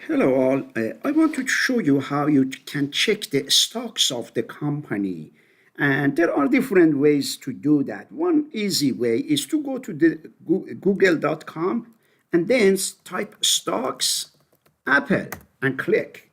Hello all. I want to show you how you can check the stocks of the company. And there are different ways to do that. One easy way is to go to the google.com and then type stocks Apple and click.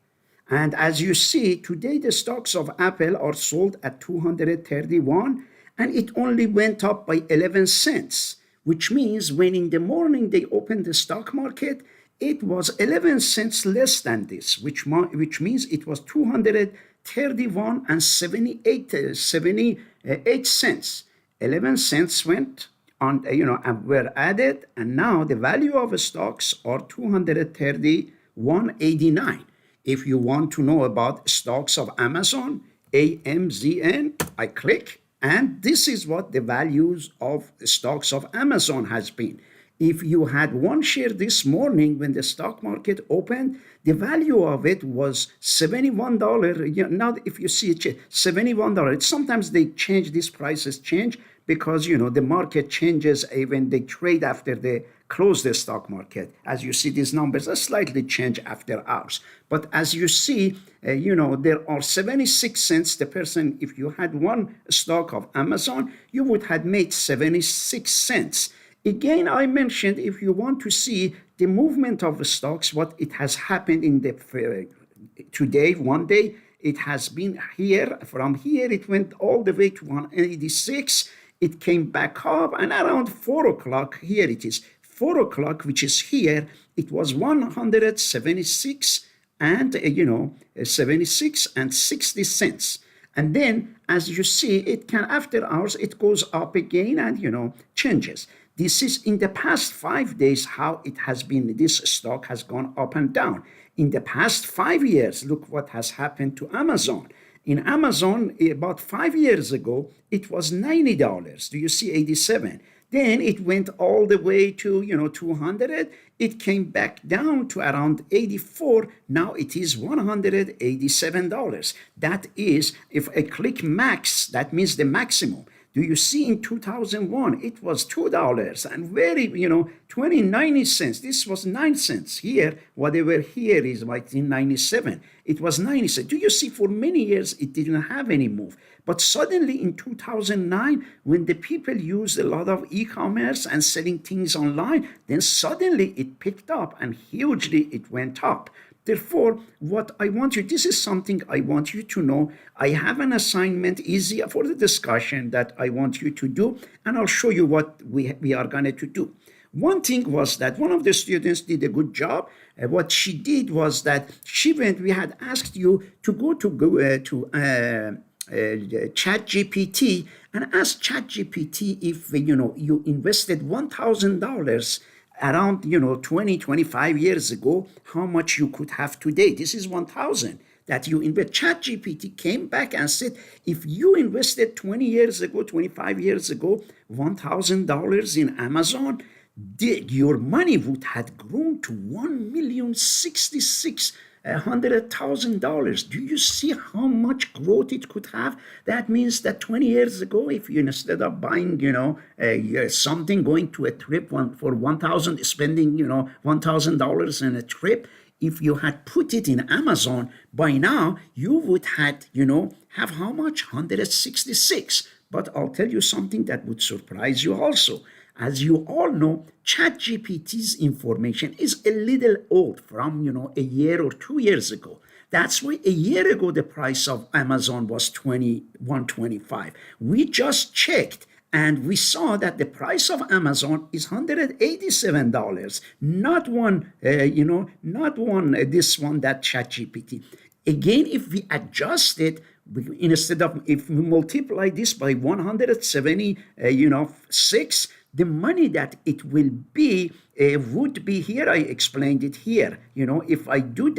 And as you see, today the stocks of Apple are sold at 231 and it only went up by 11 cents, which means when in the morning they opened the stock market, it was 11 cents less than this, which means it was 231 and 78 cents. 11 cents went on, and were added, and now the value of stocks are 231.89. If you want to know about stocks of Amazon, AMZN, I click, and this is what the values of stocks of Amazon has been. If you had one share this morning when the stock market opened, the value of it was $71. Now, if you see it, $71. Sometimes they change, these prices change because, the market changes even they trade after they close the stock market. As you see, these numbers are slightly change after hours. But as you see, there are 76 cents. The person, if you had one stock of Amazon, you would have made 76 cents. Again, I mentioned if you want to see the movement of the stocks, what it has happened in the today, one day, it has been here. From here, it went all the way to 186. It came back up, and around 4 o'clock, here it is, 4 o'clock, which is here, it was 176 and, 76 and 60 cents. And then, as you see, it can, after hours, it goes up again and, changes. This is in the past 5 days how it has been. This stock has gone up and down. In the past 5 years, look what has happened to Amazon. In Amazon, about 5 years ago, it was $90. Do you see 87? Then it went all the way to, 200. It came back down to around 84. Now it is $187. That is, if I click max, that means the maximum. Do you see in 2001, it was $2 and very, 90 cents. This was 9 cents. Here, whatever here is like in 97, it was 90 cents. Do you see for many years, it didn't have any move. But suddenly in 2009, when the people used a lot of e-commerce and selling things online, then suddenly it picked up and hugely it went up. Therefore, what I want you, this is something I want you to know. I have an assignment easy for the discussion that I want you to do, and I'll show you what we are going to do. One thing was that one of the students did a good job. What she did was that she went, we had asked you to go to ChatGPT and ask ChatGPT if, you invested $1,000 around 25 years ago, how much you could have today. This is 1,000 that you invest. ChatGPT came back and said, if you invested 20 years ago, 25 years ago, $1,000 in Amazon, your money would have grown to $1,066,100,000. Do you see how much growth it could have? That means that 20 years ago, if you instead of buying, something, going to a trip for 1,000, spending, $1,000 in a trip, if you had put it in Amazon, by now you would have how much? 166. But I'll tell you something that would surprise you also. As you all know, ChatGPT's information is a little old from, a year or 2 years ago. That's why a year ago, the price of Amazon was $21.25. We just checked and we saw that the price of Amazon is $187, not this one that ChatGPT. Again, if we adjust it, instead of, if we multiply this by 176, the money that it will be would be here. I explained it here. If we do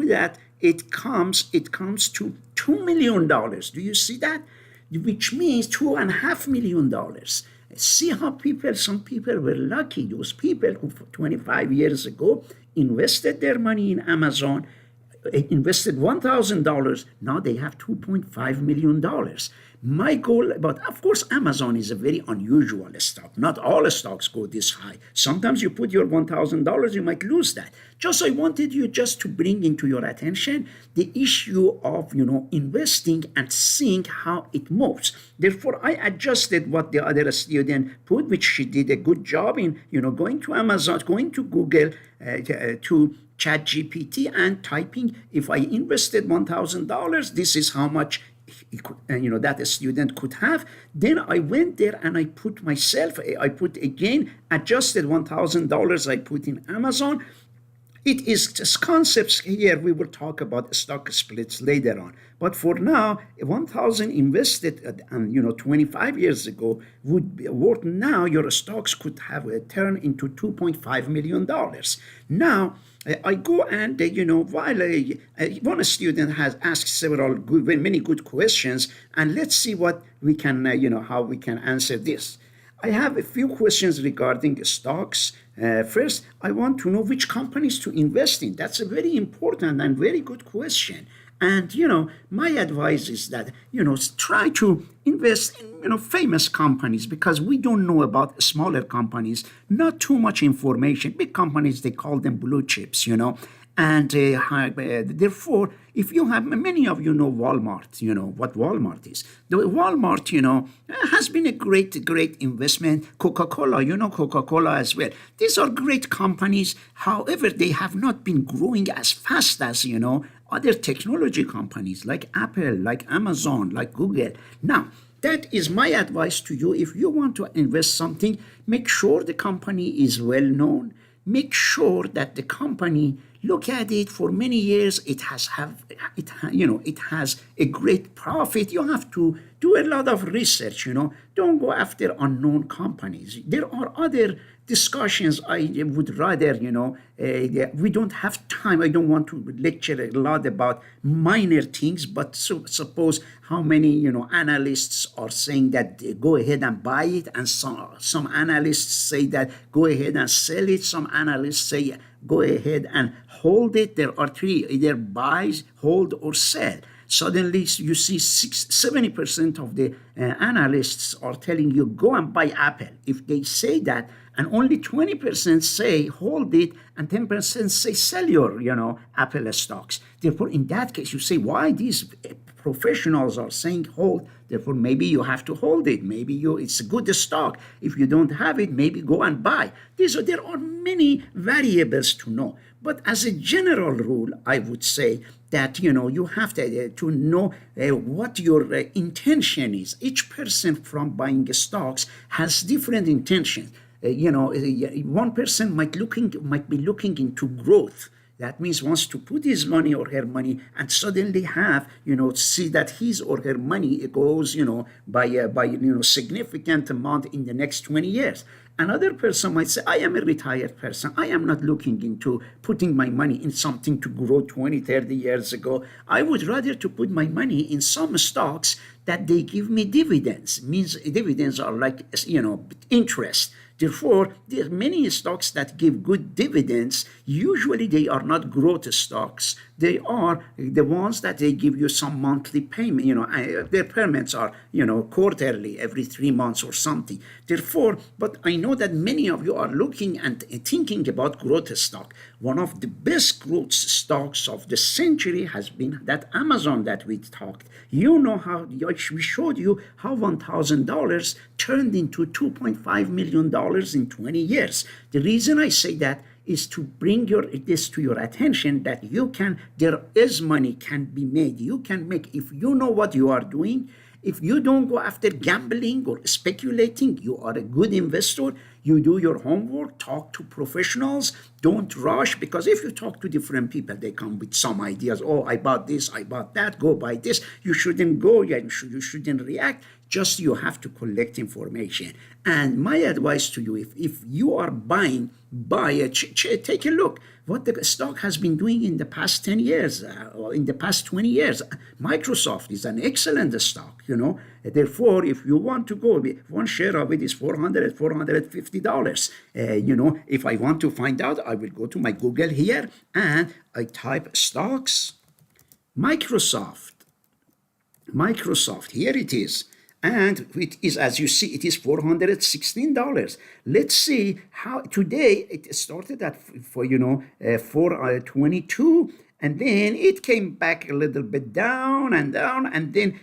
that, it comes to $2 million. Do you see that? Which means $2.5 million. See how some people were lucky. Those people who 25 years ago invested their money in Amazon, invested $1,000, now they have $2.5 million. My goal, but of course, Amazon is a very unusual stock. Not all stocks go this high. Sometimes you put your $1,000, you might lose that. Just I wanted you just to bring into your attention the issue of investing and seeing how it moves. Therefore, I adjusted what the other student put, which she did a good job in going to Amazon, going to Google, to ChatGPT and typing, if I invested $1,000, this is how much that a student could have. Then I went there and I put again, adjusted $1,000 I put in Amazon. It is just concepts here. We will talk about stock splits later on. But for now, 1,000 invested, 25 years ago would be worth now. Your stocks could have a turn into $2.5 million. Now, I go and while one student has asked many good questions, and let's see what we can how we can answer this. I have a few questions regarding stocks. First, I want to know which companies to invest in. That's a very important and very good question. And my advice is that try to invest in famous companies, because we don't know about smaller companies. Not too much information. Big companies, they call them blue chips. And therefore, if you have, many of you know Walmart, what Walmart is. The Walmart, has been a great investment. Coca-Cola, Coca-Cola as well. These are great companies. However, they have not been growing as fast as, other technology companies like Apple, like Amazon, like Google. Now, that is my advice to you. If you want to invest something, make sure the company is well known. Make sure that the company, look at it for many years. It has a great profit. You have to do a lot of research. Don't go after unknown companies. There are other discussions I would rather. We don't have time. I don't want to lecture a lot about minor things, but suppose how many analysts are saying that go ahead and buy it, and some analysts say that go ahead and sell it. Some analysts say go ahead and hold it. There are three: either buy, hold, or sell. Suddenly you see 70% of the analysts are telling you go and buy Apple. If they say that, and only 20% say hold it, and 10% say sell your Apple stocks. Therefore, in that case, you say why these professionals are saying hold. Therefore, maybe you have to hold it. Maybe it's a good stock. If you don't have it, maybe go and buy. There are many variables to know. But as a general rule, I would say that you have to know what your intention is. Each person from buying stocks has different intentions. One person might be looking into growth. That means wants to put his money or her money and suddenly have, see that his or her money goes, by significant amount in the next 20 years. Another person might say, I am a retired person. I am not looking into putting my money in something to grow 20, 30 years ago. I would rather to put my money in some stocks that they give me dividends. Means dividends are like, interest. Therefore, there are many stocks that give good dividends. Usually, they are not growth stocks. They are the ones that they give you some monthly payment. Their payments are, quarterly, every 3 months or something. Therefore, but I know that many of you are looking and thinking about growth stock. One of the best growth stocks of the century has been that Amazon that we talked. How we showed you how $1,000 turned into $2.5 million in 20 years. The reason I say that is to bring this to your attention that there is money can be made. You can make, if you know what you are doing. If you don't go after gambling or speculating, you are a good investor. You do your homework, talk to professionals, don't rush, because if you talk to different people, they come with some ideas. Oh, I bought this, I bought that, go buy this. You shouldn't go, you shouldn't react. Just you have to collect information. And my advice to you, if you are buying, buy it, take a look what the stock has been doing in the past 10 years or in the past 20 years. Microsoft is an excellent stock, Therefore, if you want to go, one share of it is $450. If I want to find out, I will go to my Google here and I type stocks, Microsoft. Microsoft, here it is. And it is, as you see, it is $416. Let's see how today it started at for 422, and then it came back a little bit down and down, and then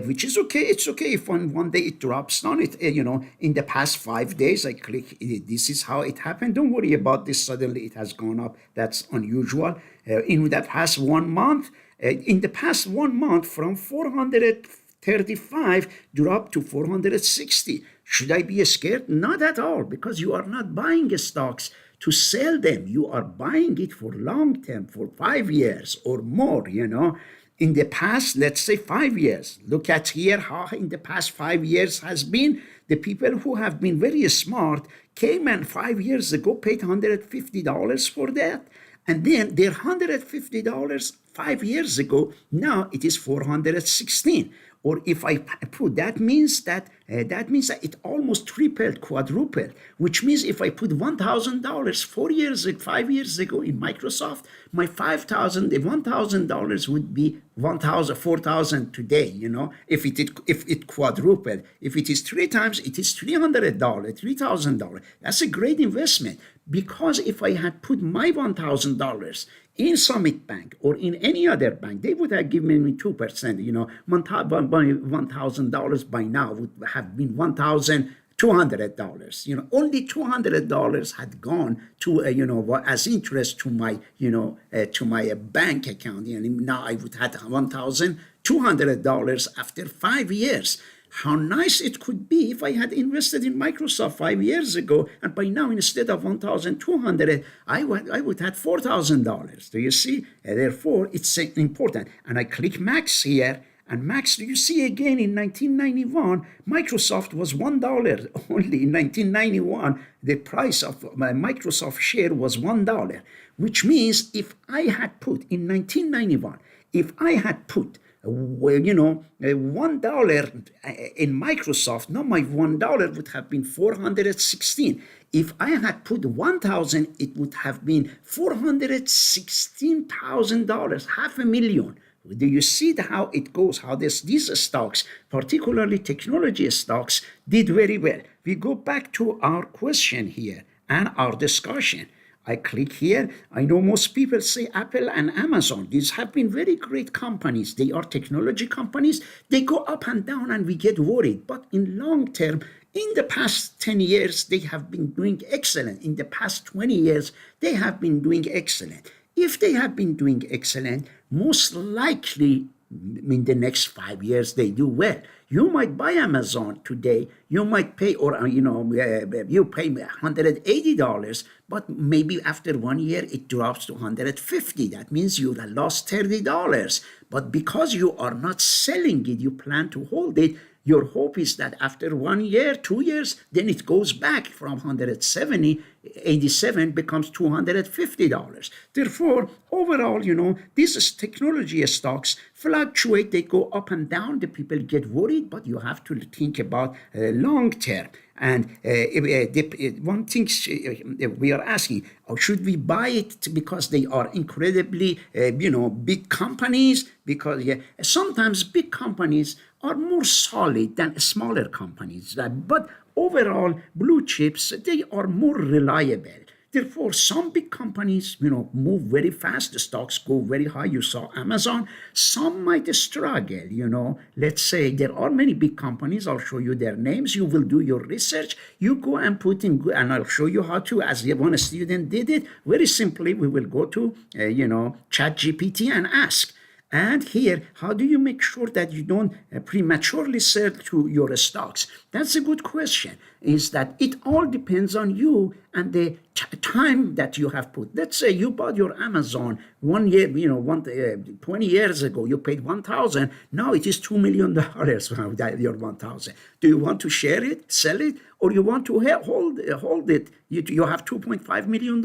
which is okay. It's okay if one day it drops down. It in the past 5 days I click. This is how it happened. Don't worry about this. Suddenly it has gone up. That's unusual. In that past 1 month. In the past 1 month, from 435 dropped to 460. Should I be scared? Not at all, because you are not buying stocks to sell them. You are buying it for long term, for 5 years or more, In the past, let's say 5 years. Look at here how in the past 5 years has been. The people who have been very smart came and 5 years ago paid $150 for that. And then their $150 5 years ago, now it is 416. Or if I put, that means that it almost tripled, quadrupled. Which means if I put $1,000 5 years ago in Microsoft, my $1,000 would be 4,000 today. If it quadrupled, if it is 3 times, it is $300, $3,000. That's a great investment, because if I had put my $1,000 in Summit Bank or in any other bank, they would have given me 2%. $1,000 by now would have been $1,200. Only $200 had gone to as interest to my bank account. Now I would have $1,200 after 5 years. How nice it could be if I had invested in Microsoft 5 years ago, and by now instead of 1,200, I would have $4,000. Do you see? Therefore, it's important. And I click Max here, and Max, do you see again in 1991, Microsoft was $1 only. In 1991, the price of my Microsoft share was $1, which means if I had put in 1991, if I had put $1 in Microsoft, now my $1 would have been 416. If I had put 1,000, it would have been $416,000, $500,000. Do you see how it goes? How these stocks, particularly technology stocks, did very well. We go back to our question here and our discussion. I click here. I know most people say Apple and Amazon. These have been very great companies. They are technology companies. They go up and down and we get worried. But in long term, in the past 10 years, they have been doing excellent. In the past 20 years, they have been doing excellent. If they have been doing excellent, most likely in the next 5 years, they do well. You might buy Amazon today. You might pay, or you pay $180, but maybe after 1 year it drops to $150. That means you lost $30. But because you are not selling it, you plan to hold it. Your hope is that after 1 year, 2 years, then it goes back from $170, $87 becomes $250. Therefore, overall, these technology stocks fluctuate. They go up and down. The people get worried, but you have to think about long term. And one thing we are asking, should we buy it because they are incredibly, big companies? Because sometimes big companies are more solid than smaller companies. But overall, blue chips, they are more reliable. Therefore, some big companies, move very fast. The stocks go very high. You saw Amazon. Some might struggle, Let's say there are many big companies. I'll show you their names. You will do your research. You go and put in, and I'll show you how to, as one student did it. Very simply, we will go to, ChatGPT and ask. And here, how do you make sure that you don't prematurely sell to your stocks? That's a good question. Is that it all depends on you and the time that you have put. Let's say you bought your Amazon 1 year, 20 years ago, you paid $1,000. Now it is $2 million, your 1,000. Do you want to share it, sell it, or you want to hold it? You have $2.5 million.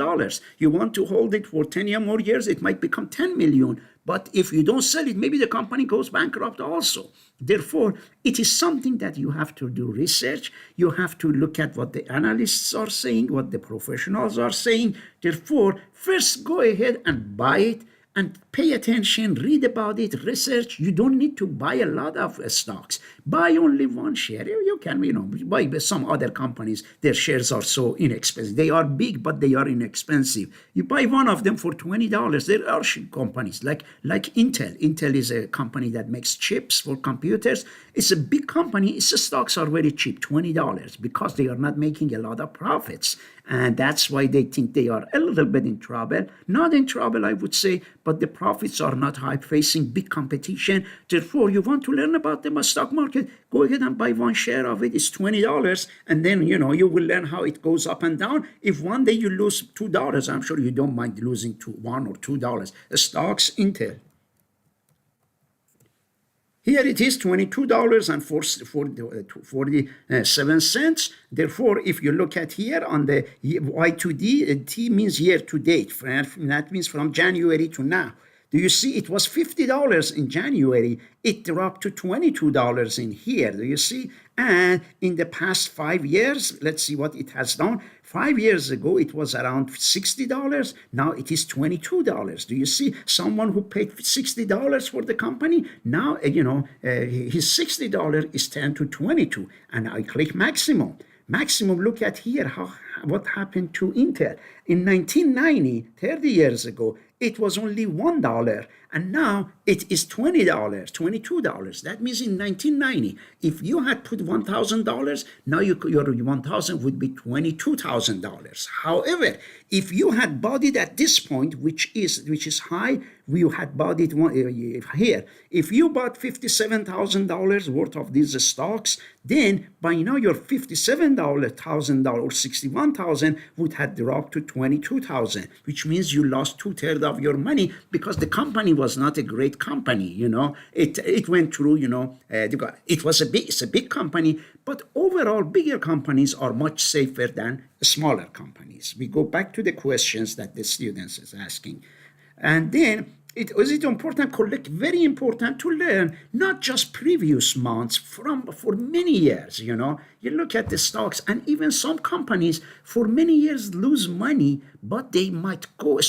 You want to hold it for 10 more years, it might become 10 million. But if you don't sell it, maybe the company goes bankrupt also. Therefore, it is something that you have to do research. You have to look at what the analysts are saying, what the professionals are saying. Therefore, first go ahead and buy it and pay attention, read about it, research. You don't need to buy a lot of stocks. Buy only one share. You can, buy some other companies. Their shares are so inexpensive. They are big, but they are inexpensive. You buy one of them for $20. There are companies like Intel. Intel is a company that makes chips for computers. It's a big company. Its stocks are very cheap, $20, because they are not making a lot of profits. And that's why they think they are a little bit in trouble. Not in trouble, I would say, but the profits are not high, facing big competition. Therefore, you want to learn about the stock market, go ahead and buy one share of it. It's $20. And then, you will learn how it goes up and down. If one day you lose $2, I'm sure you don't mind losing $1 or $2. Stocks, Intel. Here it is, $22.47. Therefore, if you look at here on the Y2D, T means year to date. That means from January to now. Do you see it was $50 in January? It dropped to $22 in here. Do you see? And in the past 5 years, let's see what it has done. 5 years ago, it was around $60. Now it is $22. Do you see? Someone who paid $60 for the company, now, his $60 is turned to $22. And I click maximum. Maximum, look at here, what happened to Intel. In 1990, 30 years ago, it was only $1, and now it is $20, $22. That means in 1990, if you had put $1,000, now your $1,000 would be $22,000. However, if you had bought it at this point, which is high, you had bought it here. If you bought $57,000 worth of these stocks, then by now your $57,000 or $61,000 would have dropped to $22,000, which means you lost 2/3 of your money, because the company was not a great company. It went through. It's a big company, but overall bigger companies are much safer than smaller companies. We go back to the questions that the students is asking. And then is it important? Very important to learn not just previous months for many years. You look at the stocks, and even some companies for many years lose money, but they might go.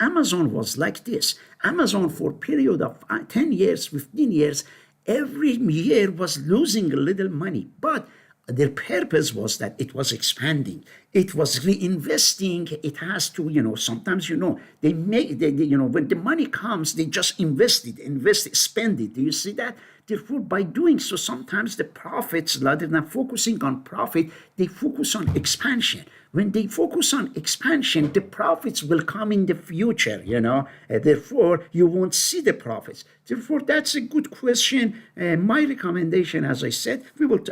Amazon was like this. Amazon for a period of 10 years, 15 years, every year was losing a little money, but their purpose was that it was expanding. It was reinvesting. It has to, sometimes, they make, when the money comes, they just invest it, spend it. Do you see that? Therefore, by doing so, sometimes the profits, rather than focusing on profit, they focus on expansion. When they focus on expansion, the profits will come in the future, Therefore, you won't see the profits. Therefore, that's a good question. My recommendation, as I said,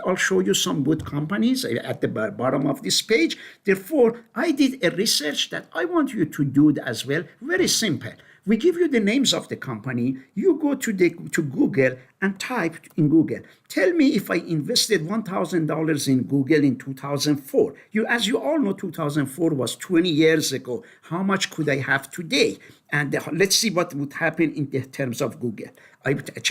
I'll show you some good companies at the bottom of this page. Therefore, I did a research that I want you to do as well. Very simple. We give you the names of the company. You go to Google and type in Google. Tell me if I invested $1,000 in Google in 2004. As you all know, 2004 was 20 years ago. How much could I have today? And let's see what would happen in the terms of Google.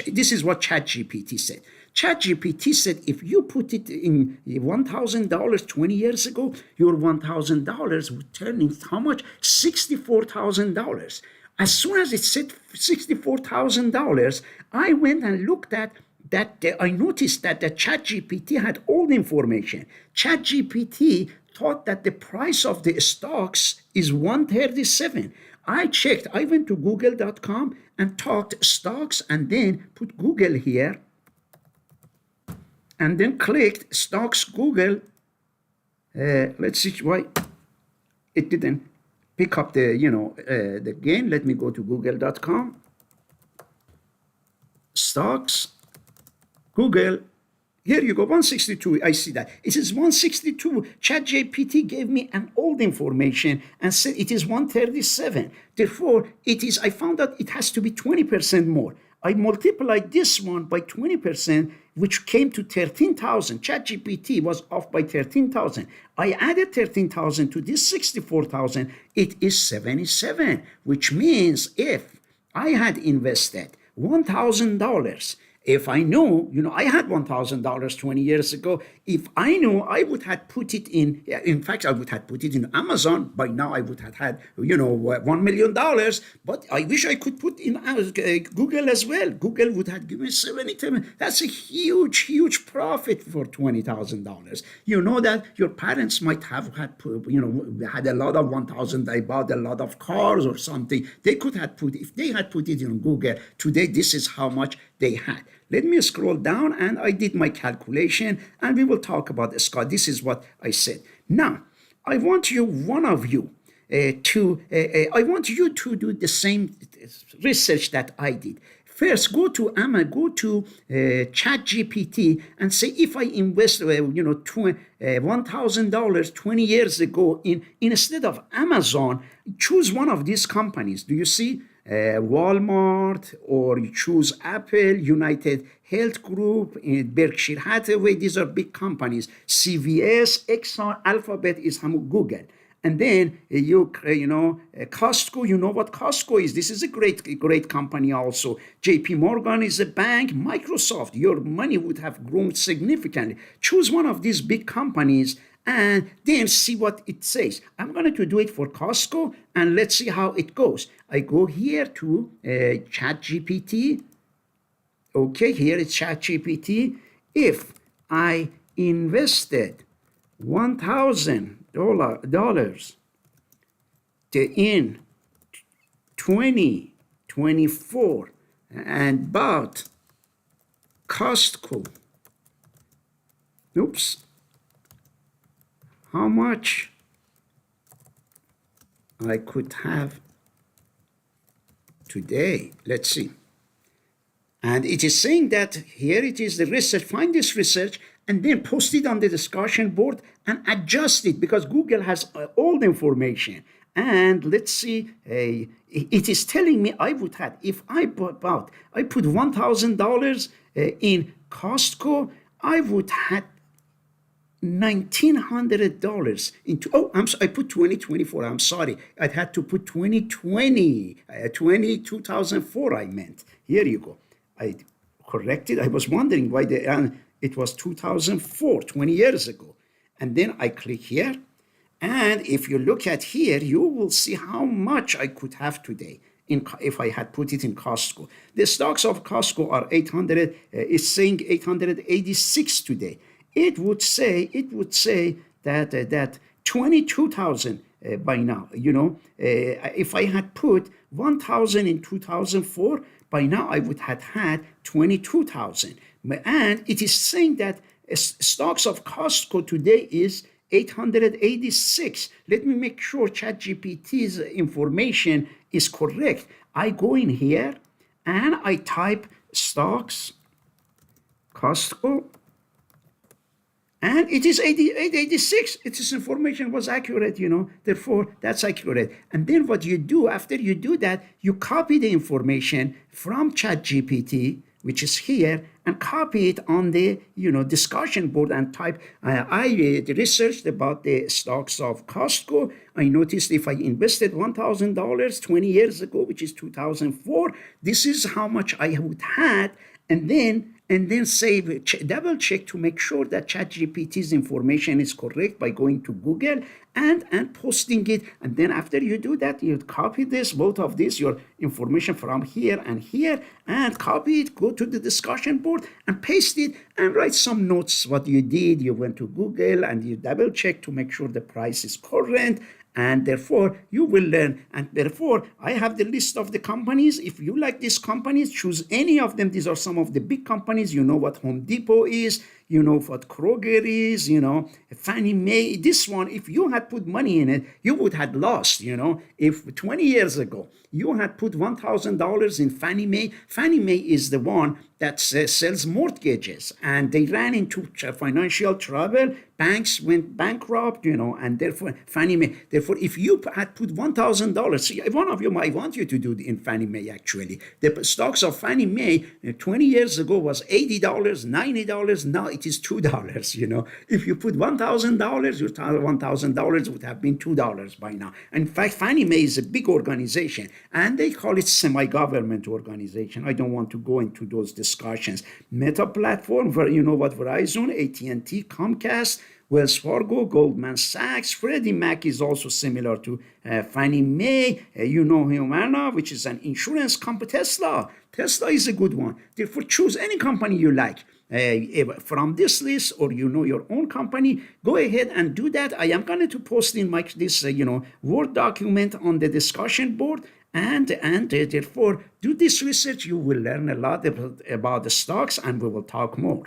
This is what ChatGPT said. ChatGPT said if you put it in $1,000 20 years ago, your $1,000 would turn into how much? $64,000. As soon as it said $64,000, I went and looked at that. I noticed that the ChatGPT had all the information. ChatGPT thought that the price of the stocks is $137. I checked. I went to google.com and talked stocks, and then put Google here, and then clicked stocks Google. Let's see why it didn't pick up the gain. Let me go to google.com. Stocks, Google. Here you go, 162. I see that. It is 162. ChatGPT gave me an old information and said it is 137. Therefore, I found out it has to be 20% more. I multiplied this one by 20%, which came to 13,000. ChatGPT was off by 13,000. I added 13,000 to this 64,000. It is 77, which means if I had invested $1,000 If I knew, I had $1,000 20 years ago. If I knew, I would have put it in. In fact, I would have put it in Amazon. By now, I would have had, $1 million. But I wish I could put in Google as well. Google would have given 77. That's a huge, huge profit for $20,000. You know that your parents might have had, had a lot of 1,000. They bought a lot of cars or something. They could have put, if they had put it in Google today, this is how much they had. Let me scroll down, and I did my calculation, and we will talk about the Scott. This is what I said. Now, I want you, one of you, I want you to do the same research that I did. First, go to ChatGPT and say, if I invest, $1,000 20 years ago instead of Amazon, choose one of these companies. Do you see? Walmart, or you choose Apple, United Health Group, Berkshire Hathaway. These are big companies. CVS, Exxon, Alphabet is Google. And then Costco, you know what Costco is. This is a great company also. JP Morgan is a bank. Microsoft, your money would have grown significantly. Choose one of these big companies and then see what it says. I'm going to do it for Costco, and let's see how it goes. I go here to ChatGPT. Okay, here is ChatGPT. If I invested $1,000 in 2024 and bought Costco, how much I could have today. Let's see. And it is saying that here it is the research. Find this research and then post it on the discussion board and adjust it, because Google has all the information. And let's see, it is telling me I would have, if I put $1,000 in Costco, I would have $1,900 into, I put 2024, I'm sorry. I'd had to put 2020, 2004 I meant. Here you go. I corrected. I was wondering why it was 2004, 20 years ago. And then I click here. And if you look at here, you will see how much I could have today if I had put it in Costco. The stocks of Costco are 800, it's saying 886 today. It would say that 22,000 by now. If I had put 1,000 in 2004, by now I would have had 22,000. And it is saying that stocks of Costco today is 886. Let me make sure ChatGPT's information is correct. I go in here and I type stocks Costco, and it is 886. Its information was accurate, therefore that's accurate. And then what you do, after you do that, you copy the information from ChatGPT, which is here, and copy it on the discussion board and type, I researched about the stocks of Costco. I noticed if I invested $1,000 20 years ago, which is 2004, this is how much I would had, and then save, double check to make sure that ChatGPT's information is correct by going to Google and posting it. And then after you do that, you copy this, both of this, your information from here, and copy it, go to the discussion board and paste it and write some notes what you did. You went to Google and you double check to make sure the price is current. And therefore, you will learn. And therefore, I have the list of the companies. If you like these companies, choose any of them. These are some of the big companies. You know what Home Depot is. You know what Kroger is. Fannie Mae. This one, if you had put money in it, you would have lost. If 20 years ago, you had put $1,000 in Fannie Mae. Fannie Mae is the one that sells mortgages. And they ran into financial trouble. Banks went bankrupt, and therefore Fannie Mae. Therefore, if you had put $1,000, see, one of you might want you to do in Fannie Mae, actually. The stocks of Fannie Mae 20 years ago was $80, $90. Now it is $2. If you put $1,000, your $1,000 would have been $2 by now. In fact, Fannie Mae is a big organization, and they call it semi-government organization. I don't want to go into those discussions. Meta Platform, you know what, Verizon, AT&T, Comcast, Wells Fargo, Goldman Sachs, Freddie Mac is also similar to Fannie Mae. Humana, which is an insurance company. Tesla is a good one. Therefore, choose any company you like. From this list, or your own company, go ahead and do that. I am going to post in this Word document on the discussion board, and therefore do this research. You will learn a lot about the stocks, and we will talk more.